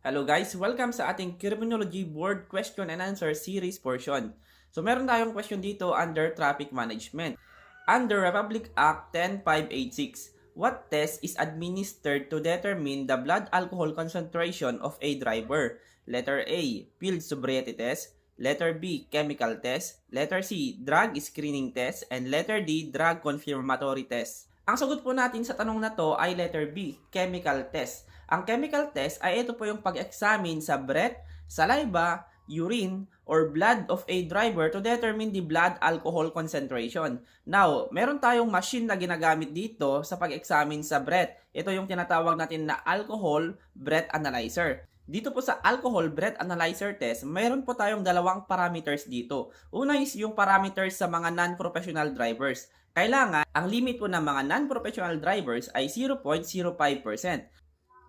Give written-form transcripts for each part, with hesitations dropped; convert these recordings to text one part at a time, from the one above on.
Hello guys, welcome sa ating Criminology Board Question and Answer Series portion. So meron tayong question dito under Traffic Management. Under Republic Act 10586, what test is administered to determine the blood alcohol concentration of a driver? Letter A, field sobriety test. Letter B, chemical test. Letter C, drug screening test. And letter D, drug confirmatory test. Ang sagot po natin sa tanong na to ay letter B, chemical test. Ang chemical test ay ito po yung pag-examine sa breath, saliva, urine, or blood of a driver to determine the blood alcohol concentration. Now, meron tayong machine na ginagamit dito sa pag-examine sa breath. Ito yung tinatawag natin na alcohol breath analyzer. Dito po sa alcohol breath analyzer test, mayroon po tayong dalawang parameters dito. Una is yung parameters sa mga non-professional drivers. Kailangan, ang limit po ng mga non-professional drivers ay 0.05%.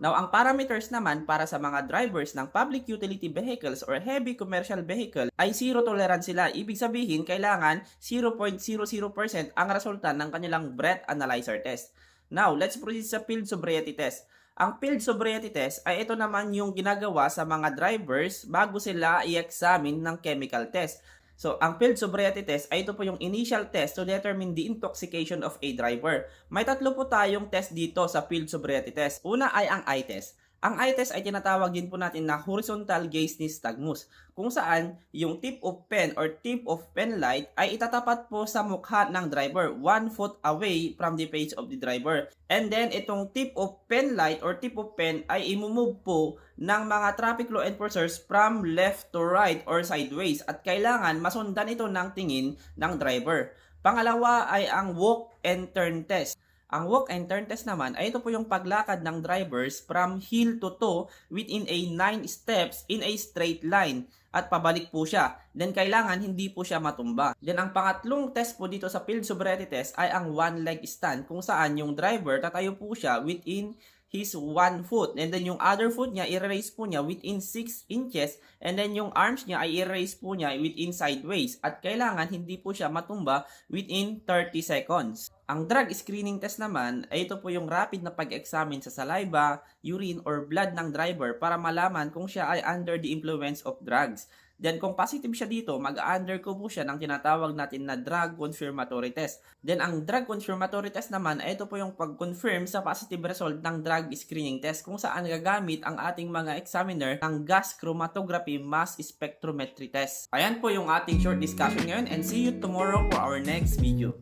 Now, ang parameters naman para sa mga drivers ng public utility vehicles or heavy commercial vehicle ay zero tolerance sila. Ibig sabihin, kailangan 0.00% ang resulta ng kanilang breath analyzer test. Now, let's proceed sa field sobriety test. Ang field sobriety test ay ito naman yung ginagawa sa mga drivers bago sila i-examine ng chemical test. So, ang field sobriety test ay ito po yung initial test to determine the intoxication of a driver. May tatlo po tayong test dito sa field sobriety test. Una ay ang eye test. Ang eye test ay tinatawag din po natin na horizontal gaze nystagmus, kung saan yung tip of pen or tip of pen light ay itatapat po sa mukha ng driver 1 foot away from the face of the driver. And then itong tip of pen light or tip of pen ay imumove po ng mga traffic law enforcers from left to right or sideways at kailangan masundan ito ng tingin ng driver. Pangalawa ay ang walk and turn test. Ang walk and turn test naman ay ito po yung paglakad ng drivers from heel to toe within a 9 steps in a straight line at pabalik po siya. Then kailangan hindi po siya matumba. Then ang pangatlong test po dito sa field sobriety test ay ang one leg stand kung saan yung driver tatayo po siya within his 1 foot. And then yung other foot niya, i-raise po niya within 6 inches. And then yung arms niya ay i-raise po niya within sideways. At kailangan hindi po siya matumba within 30 seconds. Ang drug screening test naman ay ito po yung rapid na pag-examine sa saliva, urine, or blood ng driver para malaman kung siya ay under the influence of drugs. Then kung positive siya dito, mag-undergo po siya ng tinatawag natin na drug confirmatory test. Then ang drug confirmatory test naman ay ito po yung pag-confirm sa positive result ng drug screening test kung saan gagamit ang ating mga examiner ng gas chromatography mass spectrometry test. Ayan po yung ating short discussion ngayon and see you tomorrow for our next video.